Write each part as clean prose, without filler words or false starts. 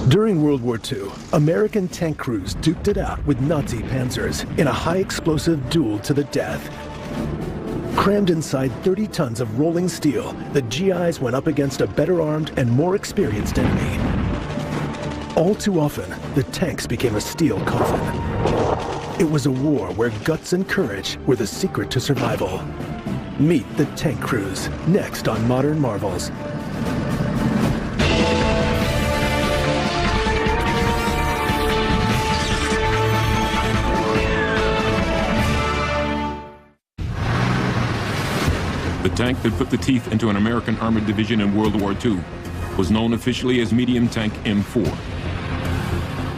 During World War II, American tank crews duked it out with Nazi panzers in a high-explosive duel to the death. Crammed inside 30 tons of rolling steel, the GIs went up against a better-armed and more experienced enemy. All too often, the tanks became a steel coffin. It was a war where guts and courage were the secret to survival. Meet the tank crews, next on Modern Marvels. The tank that put the teeth into an American armored division in World War II was known officially as Medium Tank M4.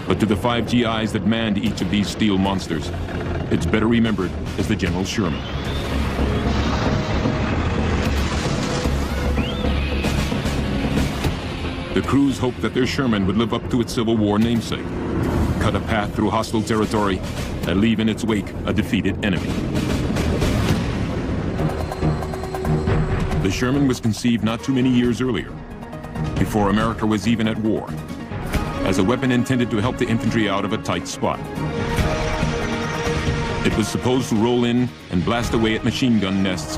But to the 5 GIs that manned each of these steel monsters, it's better remembered as the General Sherman. The crews hoped that their Sherman would live up to its Civil War namesake, cut a path through hostile territory and leave in its wake a defeated enemy. The Sherman was conceived not too many years earlier, before America was even at war, as a weapon intended to help the infantry out of a tight spot. It was supposed to roll in and blast away at machine gun nests,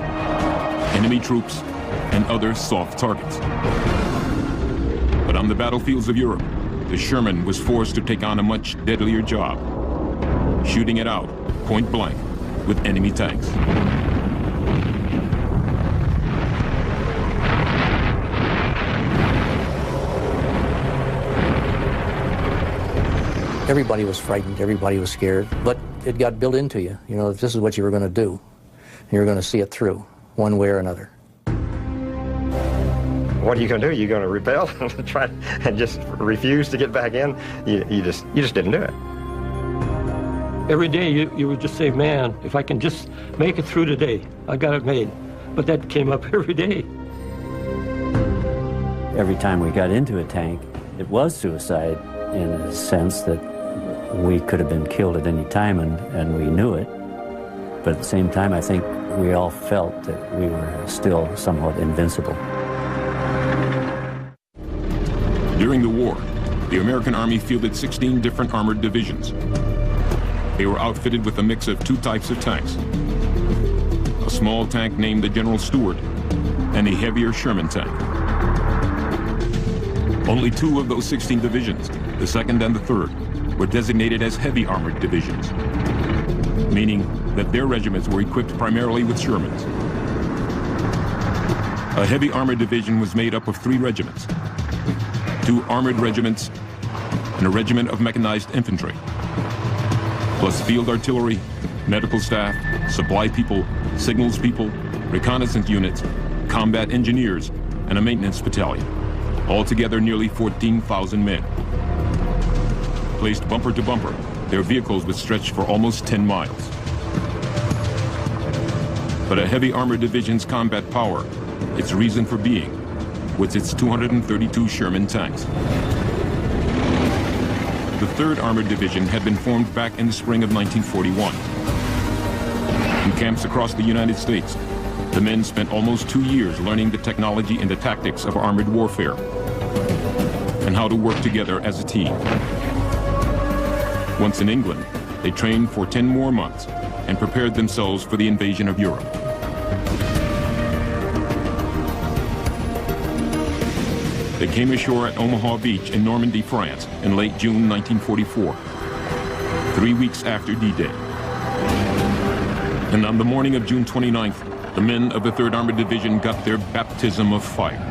enemy troops, and other soft targets. But on the battlefields of Europe, the Sherman was forced to take on a much deadlier job, shooting it out, point blank, with enemy tanks. Everybody was frightened, everybody was scared, but it got built into you. You know, if this is what you were going to do, you were going to see it through, one way or another. What are you going to do? You're going to rebel and try and just refuse to get back in? You just didn't do it. Every day you would just say, man, if I can just make it through today, I got it made. But that came up every day. Every time we got into a tank, it was suicide in a sense that we could have been killed at any time, and we knew it. But at the same time, I think we all felt that we were still somewhat invincible. During the war, the American Army fielded 16 different armored divisions. They were outfitted with a mix of 2 types of tanks: a small tank named the General Stuart and a heavier Sherman tank. Only 2 of those 16 divisions, the 2nd and the 3rd, were designated as heavy armored divisions, meaning that their regiments were equipped primarily with Shermans. A heavy armored division was made up of 3 regiments, 2 armored regiments, and a regiment of mechanized infantry, plus field artillery, medical staff, supply people, signals people, reconnaissance units, combat engineers, and a maintenance battalion. Altogether nearly 14,000 men. Placed bumper to bumper, their vehicles would stretch for almost 10 miles. But a heavy armored division's combat power, its reason for being, was its 232 Sherman tanks. The 3rd Armored Division had been formed back in the spring of 1941. In camps across the United States, the men spent almost 2 years learning the technology and the tactics of armored warfare and how to work together as a team. Once in England, they trained for 10 more months and prepared themselves for the invasion of Europe. They came ashore at Omaha Beach in Normandy, France in late June 1944, 3 weeks after D-Day. And on the morning of June 29th, the men of the 3rd Armored Division got their baptism of fire.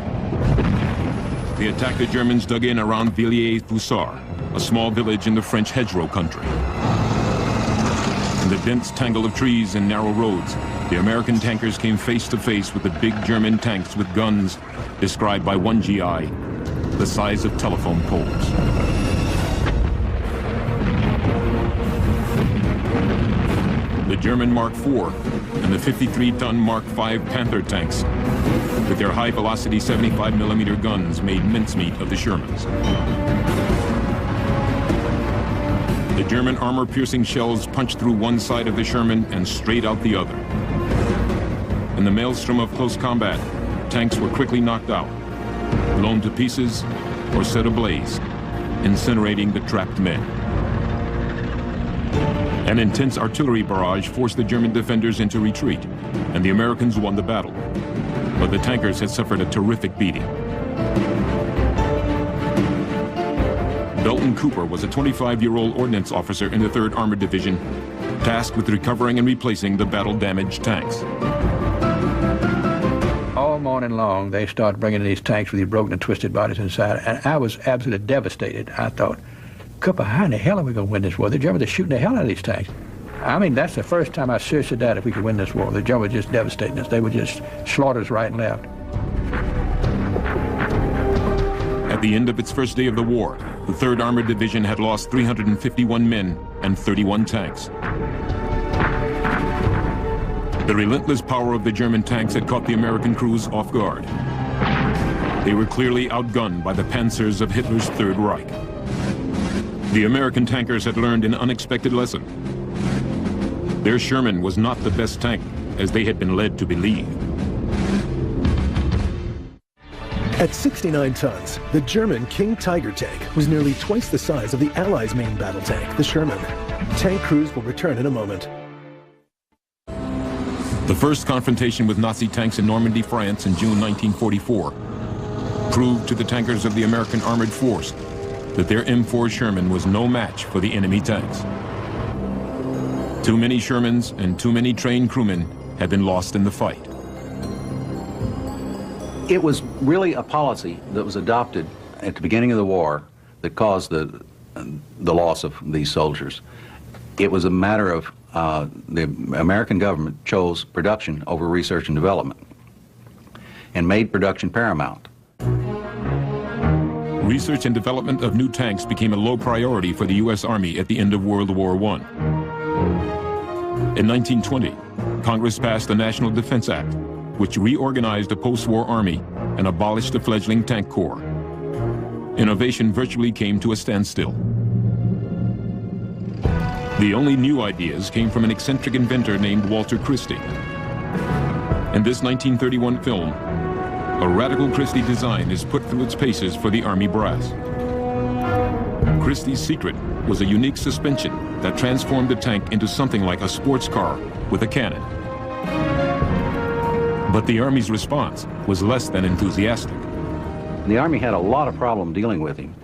They attacked the Germans dug in around Villiers-Foussard, a small village in the French hedgerow country. In the dense tangle of trees and narrow roads, the American tankers came face to face with the big German tanks with guns, described by one GI, the size of telephone poles. The German Mark IV and the 53-ton Mark V Panther tanks, with their high-velocity 75mm guns, made mincemeat of the Shermans. The German armor-piercing shells punched through one side of the Sherman and straight out the other. In the maelstrom of close combat, tanks were quickly knocked out, blown to pieces, or set ablaze, incinerating the trapped men. An intense artillery barrage forced the German defenders into retreat, and the Americans won the battle. But the tankers had suffered a terrific beating. Belton Cooper was a 25-year-old ordnance officer in the 3rd Armored Division, tasked with recovering and replacing the battle-damaged tanks. All morning long, they started bringing in these tanks with these broken and twisted bodies inside, and I was absolutely devastated. I thought, Cooper, how in the hell are we going to win this war? The Germans are shooting the hell out of these tanks. I mean, that's the first time I seriously doubted if we could win this war. The Germans were just devastating us. They would just slaughter us right and left. At the end of its first day of the war, the 3rd Armored Division had lost 351 men and 31 tanks. The relentless power of the German tanks had caught the American crews off guard. They were clearly outgunned by the panzers of Hitler's Third Reich. The American tankers had learned an unexpected lesson. Their Sherman was not the best tank, as they had been led to believe. At 69 tons, the German King Tiger tank was nearly twice the size of the Allies' main battle tank, the Sherman. Tank crews will return in a moment. The first confrontation with Nazi tanks in Normandy, France in June 1944 proved to the tankers of the American Armored Force that their M4 Sherman was no match for the enemy tanks. Too many Shermans and too many trained crewmen had been lost in the fight. It was really a policy that was adopted at the beginning of the war that caused the loss of these soldiers. It was a matter of the American government chose production over research and development and made production paramount. Research and development of new tanks became a low priority for the U.S. Army at the end of World War I. In 1920, Congress passed the National Defense Act, which reorganized the post-war Army and abolished the fledgling tank corps. Innovation virtually came to a standstill. The only new ideas came from an eccentric inventor named Walter Christie. In this 1931 film, a radical Christie design is put through its paces for the Army brass. Christie's secret was a unique suspension that transformed the tank into something like a sports car with a cannon. But the Army's response was less than enthusiastic. The Army had a lot of problem dealing with him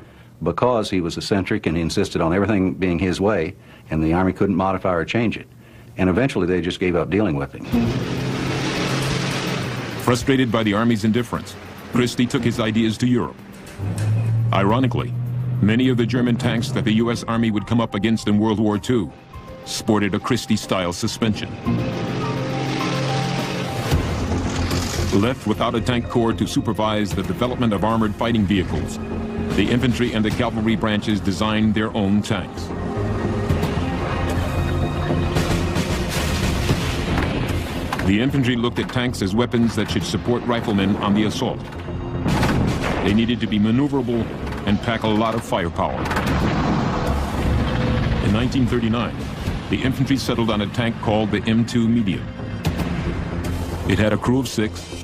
because he was eccentric and he insisted on everything being his way, and the Army couldn't modify or change it. And eventually they just gave up dealing with him. Frustrated by the Army's indifference, Christie took his ideas to Europe. Ironically, many of the German tanks that the U.S. Army would come up against in World War II sported a Christie-style suspension. Left without a tank corps to supervise the development of armored fighting vehicles, the infantry and the cavalry branches designed their own tanks. The infantry looked at tanks as weapons that should support riflemen on the assault. They needed to be maneuverable and pack a lot of firepower. In 1939, the infantry settled on a tank called the M2 Medium. It had a crew of 6,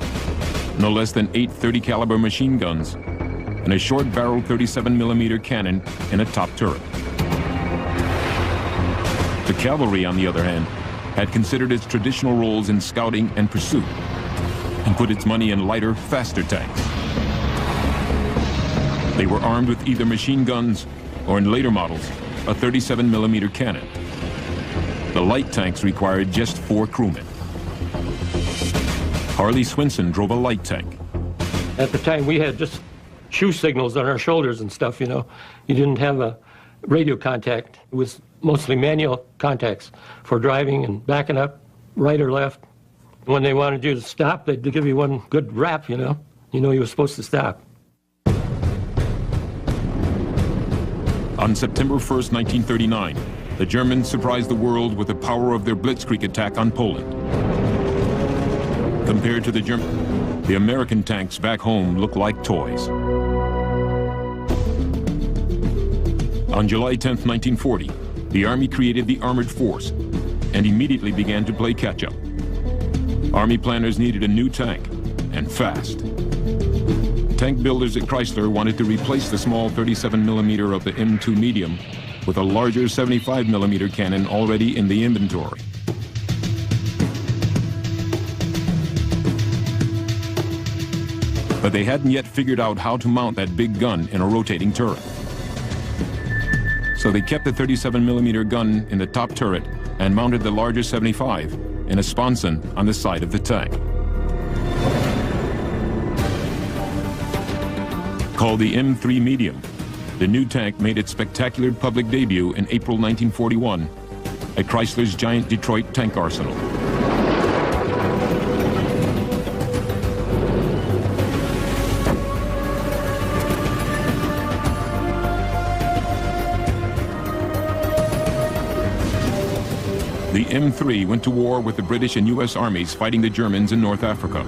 no less than 8 .30 caliber machine guns, and a short-barreled 37mm cannon in a top turret. The cavalry, on the other hand, had considered its traditional roles in scouting and pursuit, and put its money in lighter, faster tanks. They were armed with either machine guns, or in later models, a 37mm cannon. The light tanks required just 4 crewmen. Harley Swinson drove a light tank. At the time, we had just shoe signals on our shoulders and stuff, you know. You didn't have a radio contact. It was mostly manual contacts for driving and backing up, right or left. When they wanted you to stop, they'd give you one good rap, you know. You know you were supposed to stop. On September 1st, 1939, the Germans surprised the world with the power of their blitzkrieg attack on Poland. Compared to the American tanks back home looked like toys. On July 10th, 1940, the Army created the Armored Force and immediately began to play catch-up. Army planners needed a new tank, and fast. Tank builders at Chrysler wanted to replace the small 37mm of the M2 medium with a larger 75mm cannon already in the inventory. But they hadn't yet figured out how to mount that big gun in a rotating turret. So they kept the 37mm gun in the top turret and mounted the larger 75 in a sponson on the side of the tank. Called the M3 Medium, the new tank made its spectacular public debut in April 1941 at Chrysler's giant Detroit tank arsenal. The M3 went to war with the British and U.S. armies fighting the Germans in North Africa.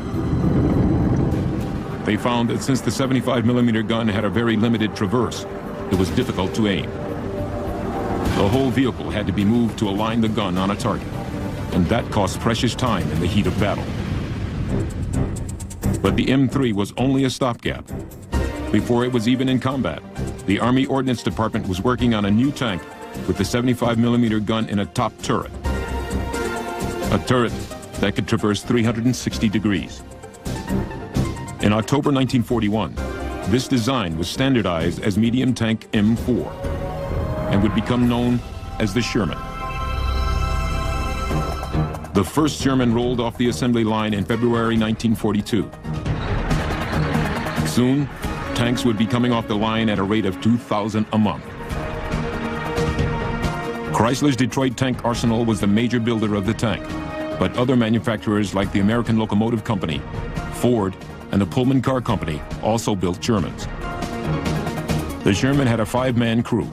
They found that since the 75mm gun had a very limited traverse, it was difficult to aim. The whole vehicle had to be moved to align the gun on a target, and that cost precious time in the heat of battle. But the M3 was only a stopgap. Before it was even in combat, the Army Ordnance Department was working on a new tank with the 75mm gun in a top turret. A turret that could traverse 360 degrees. In October 1941, this design was standardized as medium tank M4 and would become known as the Sherman. The first Sherman rolled off the assembly line in February 1942. Soon, tanks would be coming off the line at a rate of 2,000 a month. Chrysler's Detroit tank arsenal was the major builder of the tank, but other manufacturers like the American Locomotive Company, Ford, and the Pullman Car Company also built Shermans. The Sherman had a 5-man crew.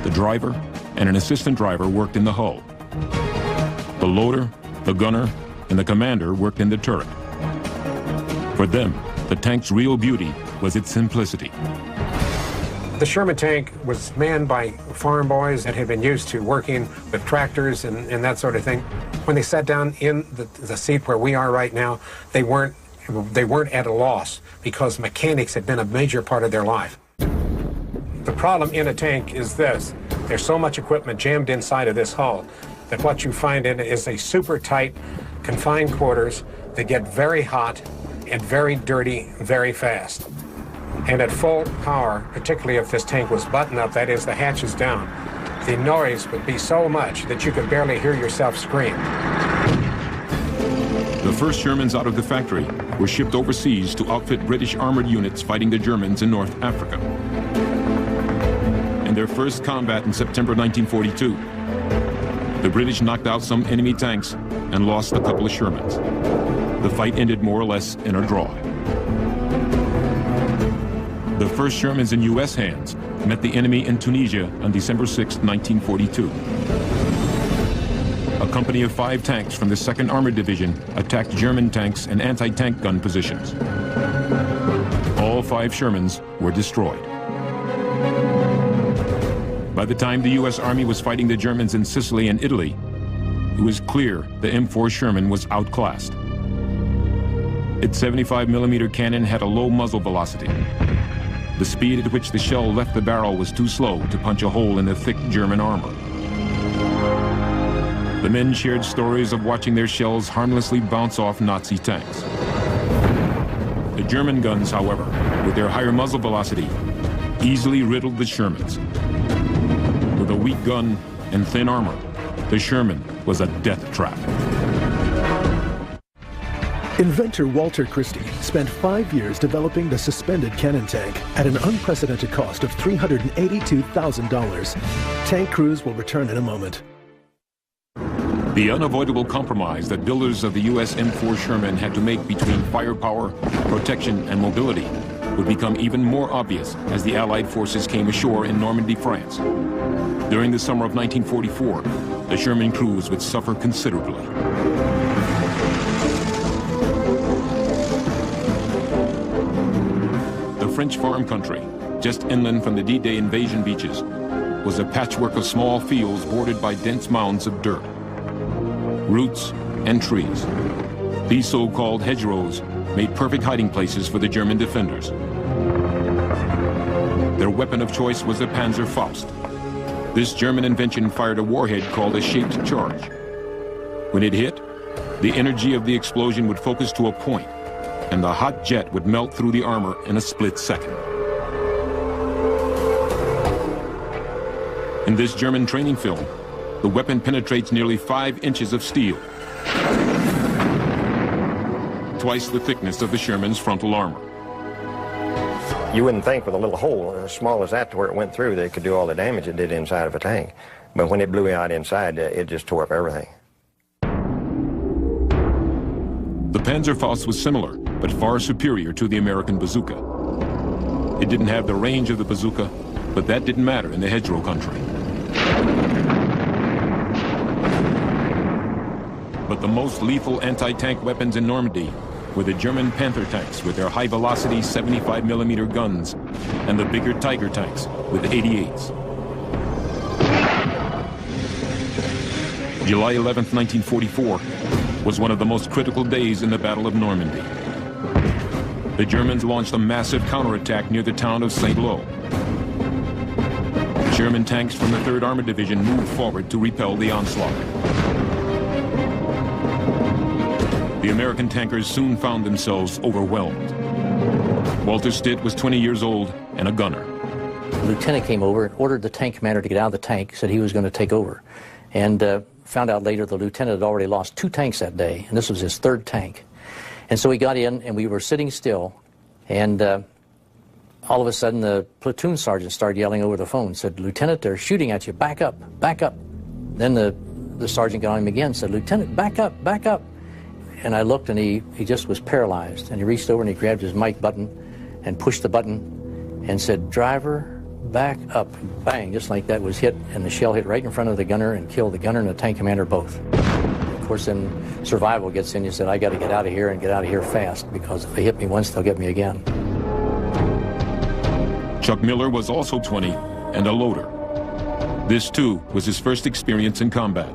The driver and an assistant driver worked in the hull. The loader, the gunner, and the commander worked in the turret. For them, the tank's real beauty was its simplicity. The Sherman tank was manned by farm boys that had been used to working with tractors and that sort of thing. When they sat down in the seat where we are right now, they weren't at a loss because mechanics had been a major part of their life. The problem in a tank is this. There's so much equipment jammed inside of this hull that what you find in it is a super tight, confined quarters that get very hot and very dirty very fast. And at full power, particularly if this tank was buttoned up, that is, the hatches down, the noise would be so much that you could barely hear yourself scream. The first Shermans out of the factory were shipped overseas to outfit British armored units fighting the Germans in North Africa. In their first combat in September 1942, the British knocked out some enemy tanks and lost a couple of Shermans. The fight ended more or less in a draw. The first Shermans in U.S. hands met the enemy in Tunisia on December 6, 1942. A company of 5 tanks from the 2nd Armored Division attacked German tanks and anti-tank gun positions. All 5 Shermans were destroyed. By the time the U.S. Army was fighting the Germans in Sicily and Italy, it was clear the M4 Sherman was outclassed. Its 75mm cannon had a low muzzle velocity. The speed at which the shell left the barrel was too slow to punch a hole in the thick German armor. The men shared stories of watching their shells harmlessly bounce off Nazi tanks. The German guns, however, with their higher muzzle velocity, easily riddled the Shermans. With a weak gun and thin armor, the Sherman was a death trap. Inventor Walter Christie spent 5 years developing the suspended cannon tank at an unprecedented cost of $382,000. Tank crews will return in a moment. The unavoidable compromise that builders of the U.S. M4 Sherman had to make between firepower, protection, and mobility would become even more obvious as the Allied forces came ashore in Normandy, France. During the summer of 1944, the Sherman crews would suffer considerably. The French farm country, just inland from the D-Day invasion beaches, was a patchwork of small fields bordered by dense mounds of dirt, roots, and trees. These so-called hedgerows made perfect hiding places for the German defenders. their weapon of choice was the Panzerfaust. This German invention fired a warhead called a shaped charge. When it hit, the energy of the explosion would focus to a point, and the hot jet would melt through the armor in a split second. In this German training film, the weapon penetrates nearly 5 inches of steel, twice the thickness of the Sherman's frontal armor. You wouldn't think with a little hole as small as that to where it went through that it could do all the damage it did inside of a tank. But when it blew out inside, it just tore up everything. The Panzerfaust was similar, but far superior to the American bazooka. It didn't have the range of the bazooka, but that didn't matter in the hedgerow country. But the most lethal anti-tank weapons in Normandy were the German Panther tanks with their high-velocity 75mm guns and the bigger Tiger tanks with 88s. July 11th, 1944 was one of the most critical days in the Battle of Normandy. The Germans launched a massive counterattack near the town of St. Lo. German tanks from the 3rd Armored Division moved forward to repel the onslaught. The American tankers soon found themselves overwhelmed. Walter Stitt was 20 years old and a gunner. The lieutenant came over and ordered the tank commander to get out of the tank, said he was going to take over. And found out later the lieutenant had already lost 2 tanks that day, and this was his 3rd tank. And so he got in, and we were sitting still, and all of a sudden the platoon sergeant started yelling over the phone, said, "Lieutenant, they're shooting at you, back up, back up." Then the sergeant got on him again, said, "Lieutenant, back up, back up." And I looked, and he just was paralyzed, and he reached over and he grabbed his mic button and pushed the button and said, "Driver, back up." And bang, just like that was hit, and the shell hit right in front of the gunner and killed the gunner and the tank commander both. Of course, then survival gets in. You said, "I got to get out of here and get out of here fast, because if they hit me once, they'll get me again." Chuck Miller was also 20 and a loader. This, too, was his first experience in combat.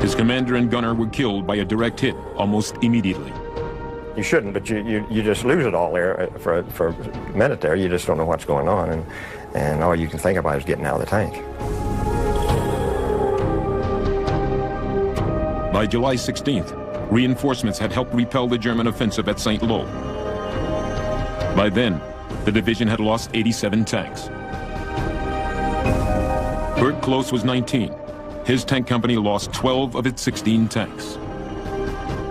His commander and gunner were killed by a direct hit almost immediately. You shouldn't, but you just lose it all there for a minute there. You just don't know what's going on, and all you can think about is getting out of the tank. By July 16th, reinforcements had helped repel the German offensive at St. Lo. By then, the division had lost 87 tanks. Bert Close was 19. His tank company lost 12 of its 16 tanks.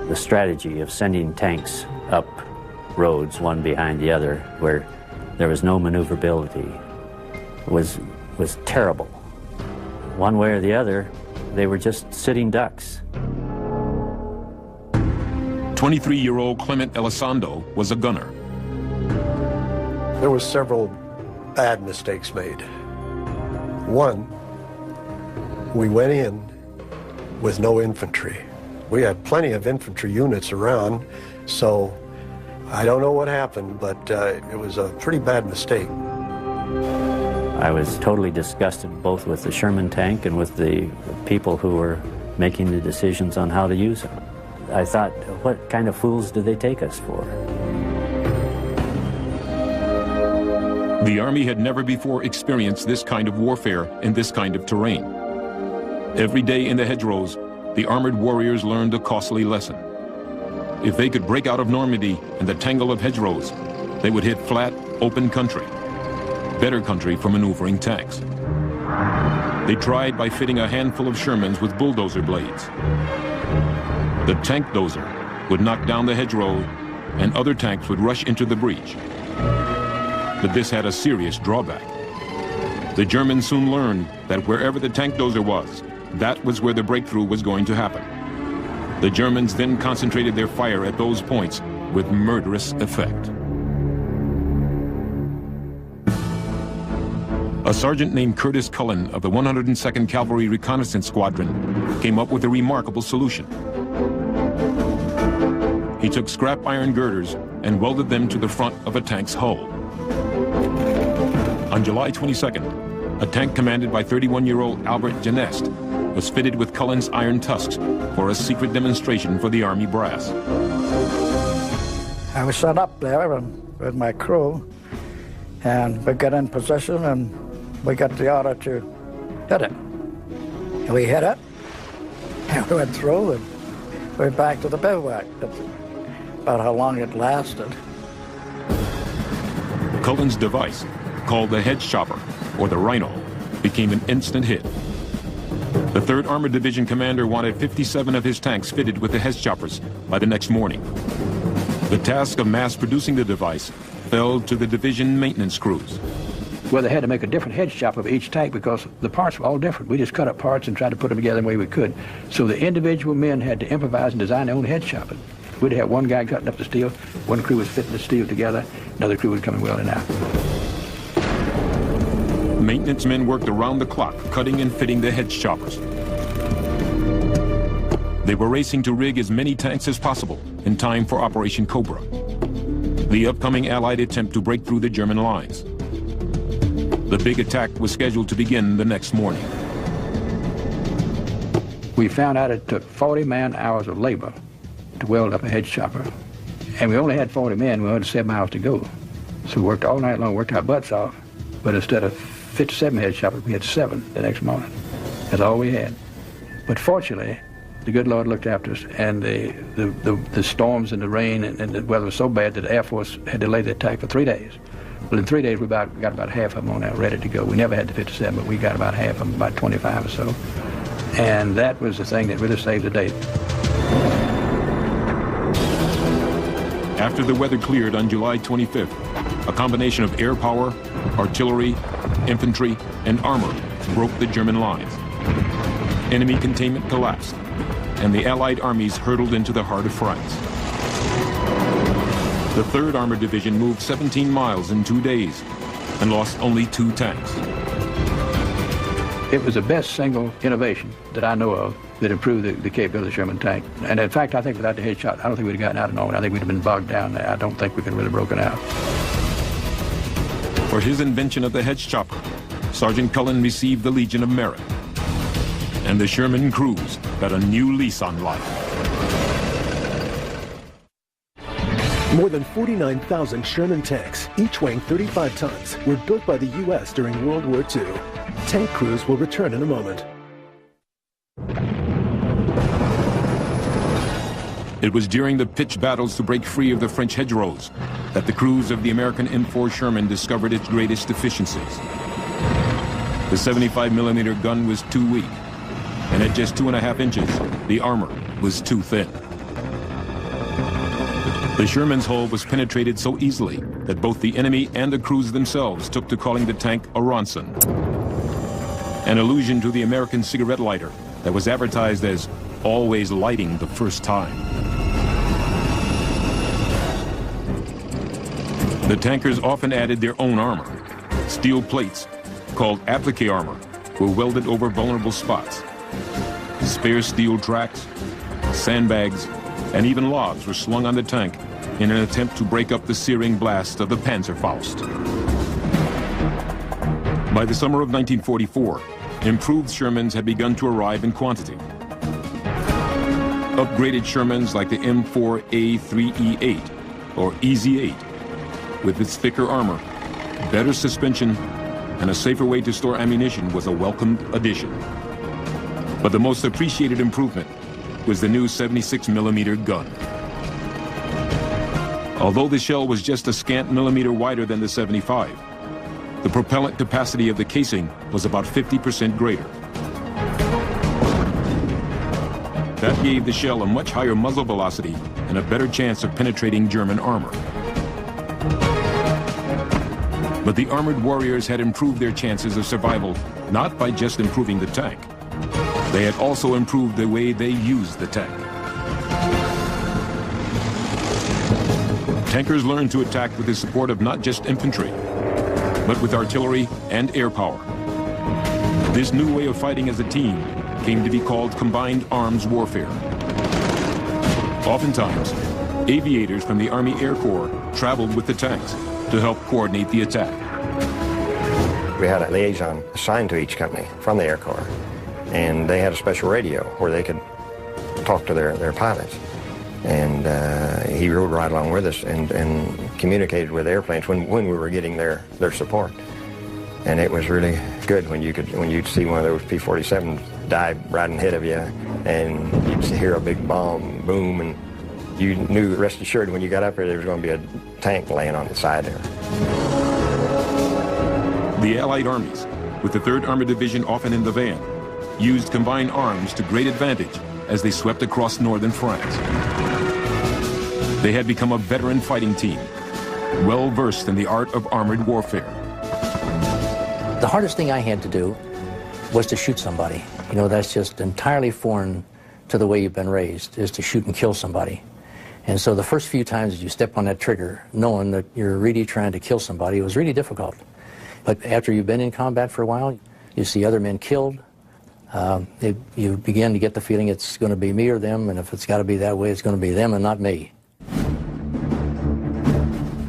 The strategy of sending tanks up roads, one behind the other, where there was no maneuverability, was terrible. One way or the other, they were just sitting ducks. 23-year-old Clement Elizondo was a gunner. There was several bad mistakes made. One, we went in with no infantry. We had plenty of infantry units around, so I don't know what happened, but it was a pretty bad mistake. I was totally disgusted both with the Sherman tank and with the people who were making the decisions on how to use it. I thought, what kind of fools did they take us for? The Army had never before experienced this kind of warfare in this kind of terrain. Every day in the hedgerows, the armored warriors learned a costly lesson. If they could break out of Normandy and the tangle of hedgerows, they would hit flat, open country, better country for maneuvering tanks. They tried by fitting a handful of Shermans with bulldozer blades. The tank dozer would knock down the hedgerow, and other tanks would rush into the breach. But this had a serious drawback. The Germans soon learned that wherever the tank dozer was, that was where the breakthrough was going to happen. The Germans then concentrated their fire at those points with murderous effect. A sergeant named Curtis Cullen of the 102nd Cavalry Reconnaissance Squadron came up with a remarkable solution. He took scrap iron girders and welded them to the front of a tank's hull. On July 22nd, a tank commanded by 31-year-old Albert Genest was fitted with Cullen's iron tusks for a secret demonstration for the Army brass. I was set up there with my crew, And we got in position, and we got the order to hit it. And we hit it, and we went through, and we went back to the bivouac. That's about how long it lasted. Cullen's device, called the Hedge Chopper, or the Rhino, became an instant hit. The 3rd Armored Division commander wanted 57 of his tanks fitted with the Hedge Choppers by the next morning. The task of mass-producing the device fell to the division maintenance crews. Well, they had to make a different hedge chopper of each tank because the parts were all different. We just cut up parts and tried to put them together the way we could. So the individual men had to improvise and design their own hedge chopper. We'd have one guy cutting up the steel, one crew was fitting the steel together, another crew was coming welding out. Maintenance men worked around the clock, cutting and fitting the Hedge Choppers. They were racing to rig as many tanks as possible in time for Operation Cobra, the upcoming Allied attempt to break through the German lines. The big attack was scheduled to begin the next morning. We found out it took 40 man-hours of labor to weld up a hedge chopper. And we only had 40 men, we only had 7 hours to go. So we worked all night long, worked our butts off, but instead of 57 hedge choppers, we had 7 the next morning. That's all we had. But fortunately, the good Lord looked after us, and the storms and the rain and the weather was so bad that the Air Force had delayed the attack for 3 days. Well, in 3 days, we got about half of them on there ready to go. We never had the 57, but we got about half of them, about 25 or so. And that was the thing that really saved the day. After the weather cleared on July 25th, a combination of air power, artillery, infantry, and armor broke the German lines. Enemy containment collapsed, and the Allied armies hurtled into the heart of France. The 3rd Armored Division moved 17 miles in 2 days and lost only 2 tanks. It was the best single innovation that I know of that improved the capability of the Sherman tank. And in fact, I think without the hedge shot, I don't think we'd have gotten out of Normandy. I think we'd have been bogged down there. I don't think we could have really broken out. For his invention of the Hedge Chopper, Sergeant Cullen received the Legion of Merit. And the Sherman crews got a new lease on life. More than 49,000 Sherman tanks, each weighing 35 tons, were built by the U.S. during World War II. Tank crews will return in a moment. It was during the pitched battles to break free of the French hedgerows that the crews of the American M4 Sherman discovered its greatest deficiencies. The 75mm gun was too weak, and at just 2.5 inches, the armor was too thin. The Sherman's hull was penetrated so easily that both the enemy and the crews themselves took to calling the tank a Ronson, an allusion to the American cigarette lighter that was advertised as always lighting the first time. The tankers often added their own armor. Steel plates, called applique armor, were welded over vulnerable spots. Spare steel tracks, sandbags, and even logs were slung on the tank in an attempt to break up the searing blast of the Panzerfaust. By the summer of 1944, improved Shermans had begun to arrive in quantity. Upgraded Shermans like the M4A3E8 or EZ8, with its thicker armor, better suspension, and a safer way to store ammunition was a welcomed addition. But the most appreciated improvement was the new 76mm gun. Although the shell was just a scant millimeter wider than the 75, the propellant capacity of the casing was about 50% greater. That gave the shell a much higher muzzle velocity and a better chance of penetrating German armor. But the armored warriors had improved their chances of survival not by just improving the tank. They had also improved the way they used the tank. Tankers learned to attack with the support of not just infantry, but with artillery and air power. This new way of fighting as a team came to be called combined arms warfare. Oftentimes, aviators from the Army Air Corps traveled with the tanks to help coordinate the attack. We had a liaison assigned to each company from the Air Corps, and they had a special radio where they could talk to their pilots. And he rode right along with us and communicated with airplanes when we were getting their support. And it was really good when you'd see one of those P-47s dive right ahead of you, and you'd hear a big bomb boom, and you knew, rest assured, when you got up there was going to be a tank laying on the side there. The Allied armies, with the 3rd Armored Division often in the van, used combined arms to great advantage as they swept across northern France. They had become a veteran fighting team, well versed in the art of armored warfare. The hardest thing I had to do was to shoot somebody. You know, that's just entirely foreign to the way you've been raised, is to shoot and kill somebody. And so the first few times that you step on that trigger, knowing that you're really trying to kill somebody, it was really difficult. But after you've been in combat for a while, you see other men killed. You begin to get the feeling it's going to be me or them, and if it's got to be that way, it's going to be them and not me.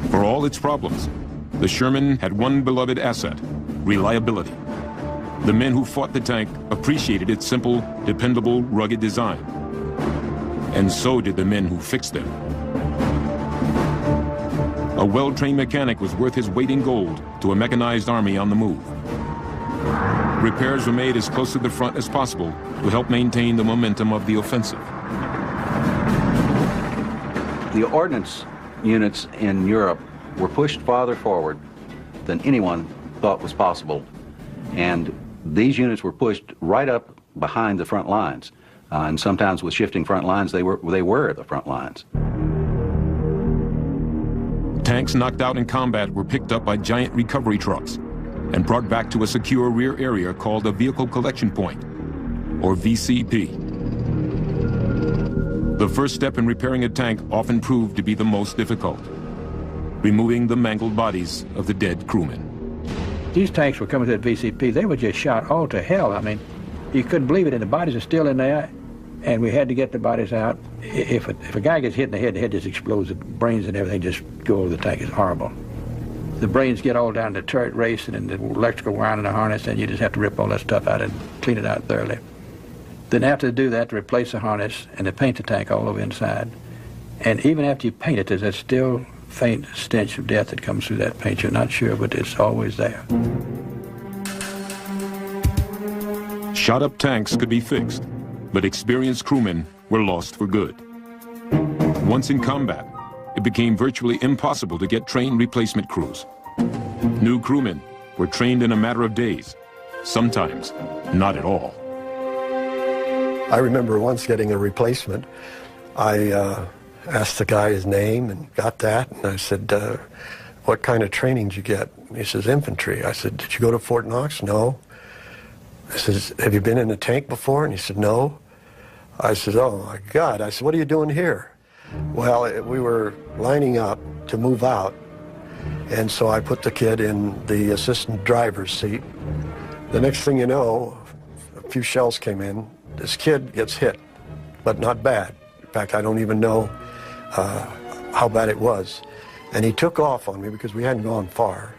For all its problems, the Sherman had one beloved asset: reliability. The men who fought the tank appreciated its simple, dependable, rugged design. And so did the men who fixed them. A well-trained mechanic was worth his weight in gold to a mechanized army on the move. Repairs were made as close to the front as possible to help maintain the momentum of the offensive. The ordnance units in Europe were pushed farther forward than anyone thought was possible, and these units were pushed right up behind the front lines, and sometimes with shifting front lines they were the front lines. Tanks knocked out in combat were picked up by giant recovery trucks and brought back to a secure rear area called a Vehicle Collection Point, or VCP. The first step in repairing a tank often proved to be the most difficult: removing the mangled bodies of the dead crewmen. These tanks were coming to the VCP. They were just shot all to hell. I mean, you couldn't believe it, and the bodies are still in there, and we had to get the bodies out. If a guy gets hit in the head just explodes. The brains and everything just go over the tank. It's horrible. The brains get all down the turret race and the electrical wiring and the harness, and you just have to rip all that stuff out and clean it out thoroughly. Then after you do that, to replace the harness and to paint the tank all over inside. And even after you paint it, there's that still faint stench of death that comes through that paint. You're not sure, but it's always there. Shot-up tanks could be fixed, but experienced crewmen were lost for good. Once in combat, it became virtually impossible to get trained replacement crews. New crewmen were trained in a matter of days, sometimes not at all. I remember once getting a replacement. I asked the guy his name and got that, and I said, what kind of training did you get? He says, infantry. I said, did you go to Fort Knox? No. I says, have you been in a tank before? And he said, no. I said, oh my God. I said, what are you doing here? Well, we were lining up to move out, and so I put the kid in the assistant driver's seat. The next thing you know, a few shells came in. This kid gets hit, but not bad. In fact, I don't even know how bad it was. And he took off on me because we hadn't gone far.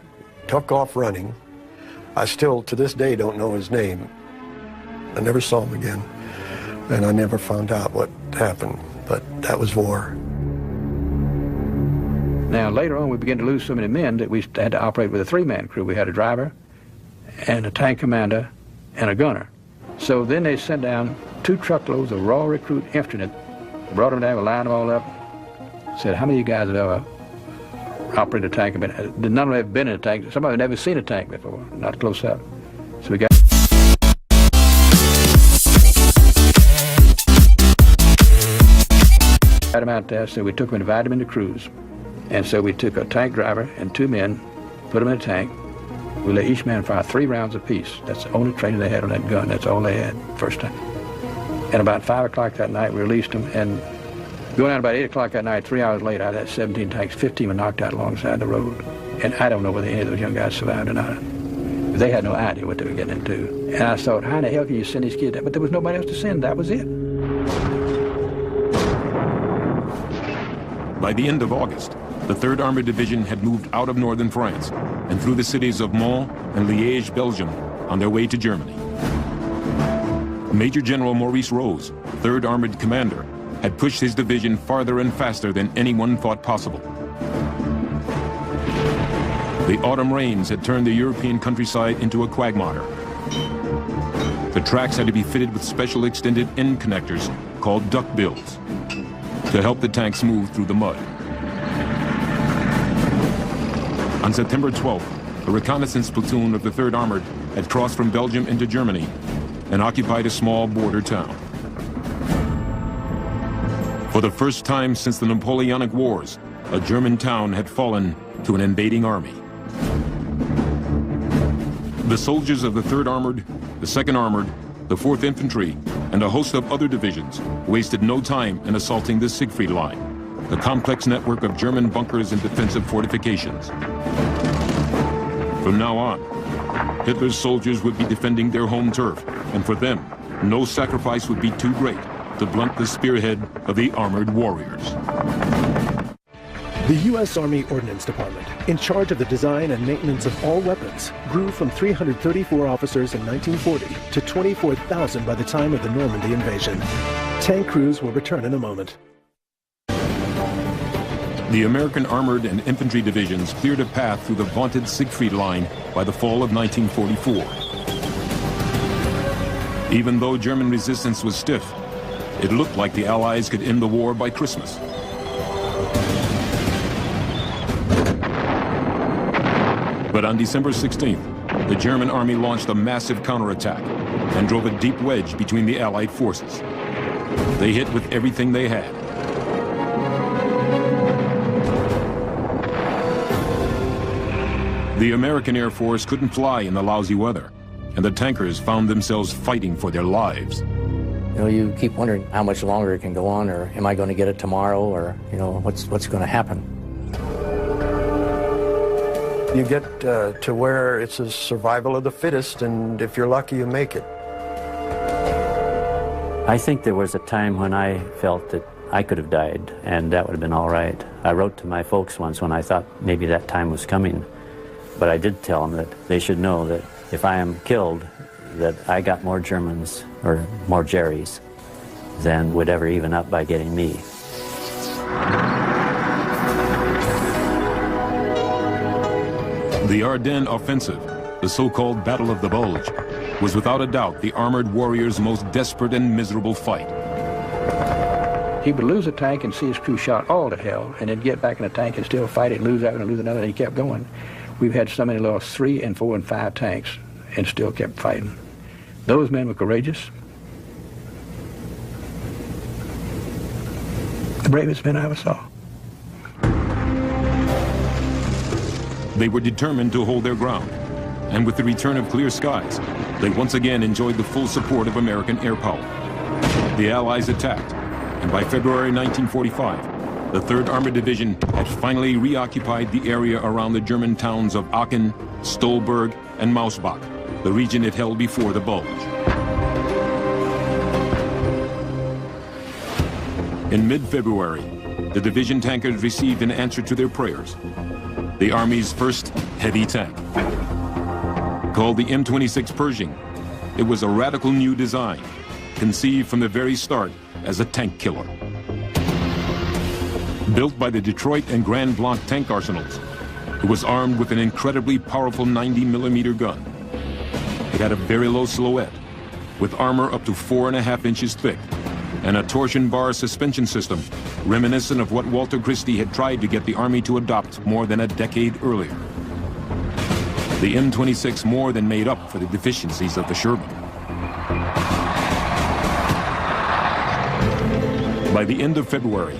Took off running. I still, to this day, don't know his name. I never saw him again, and I never found out what happened, but that was war. Now, later on, we began to lose so many men that we had to operate with a three-man crew. We had a driver and a tank commander and a gunner. So then they sent down 2 truckloads of raw recruit infantry, brought them down, we lined them all up, said, how many of you guys have ever operated a tank? None of them have been in a tank. Some of them have never seen a tank before, not close up. So we got them out there, so we took them and divided them into crews. And so we took a tank driver and 2 men, put them in a tank. We let each man fire 3 rounds apiece. That's the only training they had on that gun. That's all they had first time. And about 5 o'clock that night, we released them, and going out about 8 o'clock that night, 3 hours later, out of that 17 tanks, 15 were knocked out alongside the road. And I don't know whether any of those young guys survived or not. They had no idea what they were getting into. And I thought, how in the hell can you send these kids out? But there was nobody else to send. That was it. By the end of August, the 3rd Armored Division had moved out of northern France and through the cities of Mons and Liège, Belgium, on their way to Germany. Major General Maurice Rose, 3rd Armored Commander, had pushed his division farther and faster than anyone thought possible. The autumn rains had turned the European countryside into a quagmire. The tracks had to be fitted with special extended end connectors called duckbills to help the tanks move through the mud. On September 12th, a reconnaissance platoon of the 3rd Armored had crossed from Belgium into Germany and occupied a small border town. For the first time since the Napoleonic Wars, a German town had fallen to an invading army. The soldiers of the 3rd Armored, the 2nd Armored, the 4th Infantry, and a host of other divisions wasted no time in assaulting the Siegfried Line, the complex network of German bunkers and defensive fortifications. From now on, Hitler's soldiers would be defending their home turf, and for them, no sacrifice would be too great to blunt the spearhead of the armored warriors. The U.S. Army Ordnance Department, in charge of the design and maintenance of all weapons, grew from 334 officers in 1940 to 24,000 by the time of the Normandy invasion. Tank crews will return in a moment. The American armored and infantry divisions cleared a path through the vaunted Siegfried Line by the fall of 1944. Even though German resistance was stiff, it looked like the Allies could end the war by Christmas. But on December 16th, the German army launched a massive counterattack and drove a deep wedge between the Allied forces. They hit with everything they had. The American Air Force couldn't fly in the lousy weather, and the tankers found themselves fighting for their lives. You know, you keep wondering how much longer it can go on, or am I going to get it tomorrow, or, you know, what's going to happen? You get to where it's a survival of the fittest, and if you're lucky, you make it. I think there was a time when I felt that I could have died, and that would have been all right. I wrote to my folks once when I thought maybe that time was coming, but I did tell them that they should know that if I am killed, that I got more Germans, or more Jerrys, than would ever even up by getting me. The Ardennes Offensive, the so-called Battle of the Bulge, was without a doubt the armored warriors' most desperate and miserable fight. He would lose a tank and see his crew shot all to hell, and then get back in the tank and still fight it, lose that one and lose another, and he kept going. We've had somebody lost 3 and 4 and 5 tanks and still kept fighting. Those men were courageous. The bravest men I ever saw. They were determined to hold their ground, and with the return of clear skies, they once again enjoyed the full support of American air power. The Allies attacked, and by February 1945, the 3rd Armored Division had finally reoccupied the area around the German towns of Aachen, Stolberg, and Mausbach, the region it held before the Bulge. In mid-February, the division tankers received an answer to their prayers. The Army's first heavy tank. Called the M26 Pershing, it was a radical new design, conceived from the very start as a tank killer. Built by the Detroit and Grand Blanc tank arsenals, it was armed with an incredibly powerful 90mm gun. It had a very low silhouette, with armor up to 4.5 inches thick, and a torsion bar suspension system reminiscent of what Walter Christie had tried to get the Army to adopt more than a decade earlier. The M26 more than made up for the deficiencies of the Sherman. By the end of February,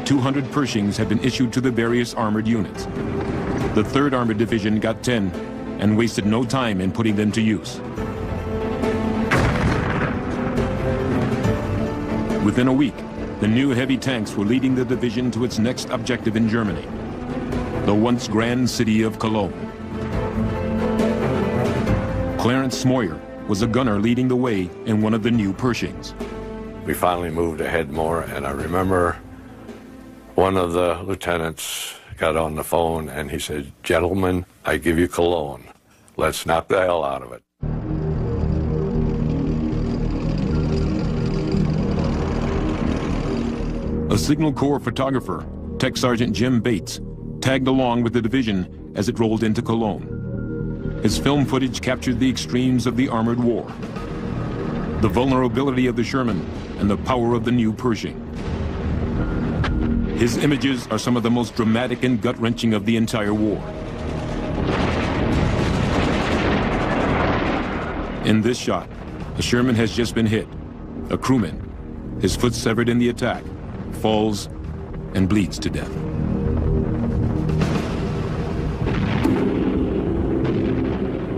200 Pershings had been issued to the various armored units. The 3rd Armored Division got 10 and wasted no time in putting them to use. Within a week, the new heavy tanks were leading the division to its next objective in Germany, the once grand city of Cologne. Clarence Smoyer was a gunner leading the way in one of the new Pershings. We finally moved ahead more, and I remember one of the lieutenants got on the phone and he said, "Gentlemen, I give you Cologne. Let's knock the hell out of it." A Signal Corps photographer, Tech Sergeant Jim Bates, tagged along with the division as it rolled into Cologne. His film footage captured the extremes of the armored war, the vulnerability of the Sherman, and the power of the new Pershing. His images are some of the most dramatic and gut-wrenching of the entire war. In this shot, a Sherman has just been hit. A crewman, his foot severed in the attack, falls and bleeds to death.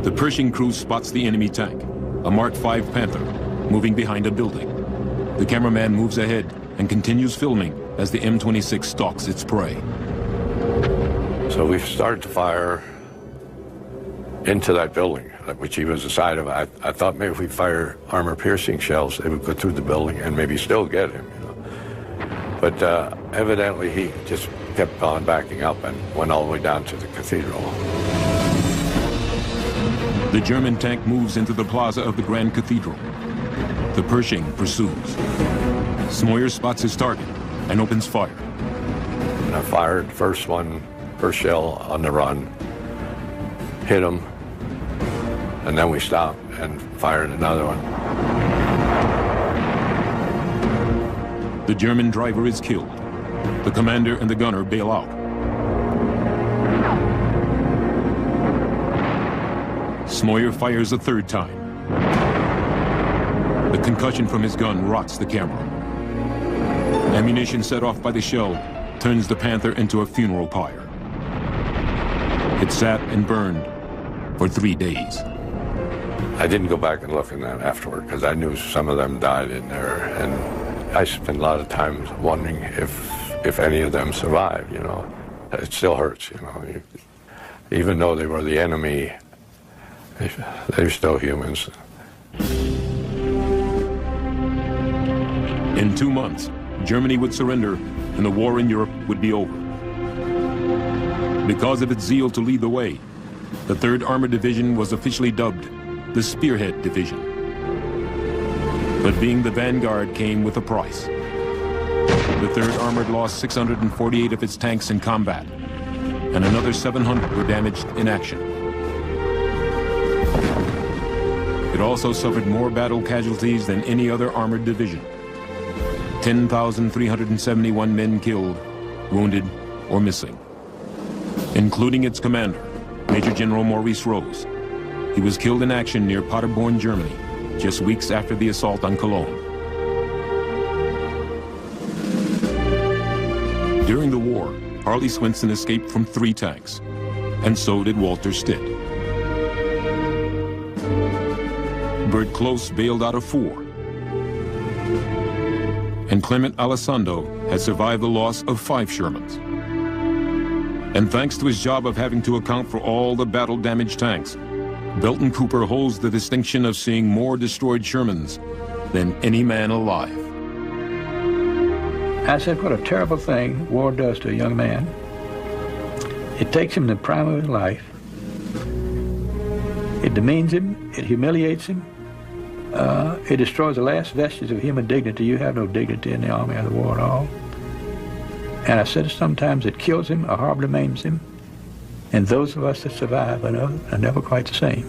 The Pershing crew spots the enemy tank, a Mark V Panther, moving behind a building. The cameraman moves ahead and continues filming as the M26 stalks its prey. So we started to fire into that building, which he was the side of. I thought maybe if we fire armor-piercing shells, they would go through the building and maybe still get him, you know. But evidently he just kept on backing up and went all the way down to the cathedral. The German tank moves into the plaza of the Grand Cathedral. The Pershing pursues. Smoyer spots his target and opens fire. And I fired first shell on the run, hit him, and then we stopped and fired another one. The German driver is killed. The commander and the gunner bail out. Smoyer fires a third time. The concussion from his gun rots the camera. Ammunition set off by the shell turns the Panther into a funeral pyre. It sat and burned for 3 days. I didn't go back and look at that afterward because I knew some of them died in there, and I spent a lot of time wondering if any of them survived, you know. It still hurts, you know. Even though they were the enemy, they're still humans. In 2 months, Germany would surrender and the war in Europe would be over. Because of its zeal to lead the way, the 3rd Armored Division was officially dubbed the Spearhead Division. But being the vanguard came with a price. The 3rd Armored lost 648 of its tanks in combat, and another 700 were damaged in action. It also suffered more battle casualties than any other armored division. 10,371 men killed, wounded, or missing, including its commander, Major General Maurice Rose. He was killed in action near Paderborn, Germany, just weeks after the assault on Cologne. During the war, Harley Swinson escaped from 3 tanks, and so did Walter Stitt. Bert Close bailed out of 4. And Clement Alessandro had survived the loss of 5 Shermans. And thanks to his job of having to account for all the battle-damaged tanks, Belton Cooper holds the distinction of seeing more destroyed Shermans than any man alive. I said, what a terrible thing war does to a young man. It takes him in the prime of his life. It demeans him, it humiliates him, it destroys the last vestiges of human dignity. You have no dignity in the army or the war at all. And I said sometimes it kills him or horribly maims him. And those of us that survive are never quite the same.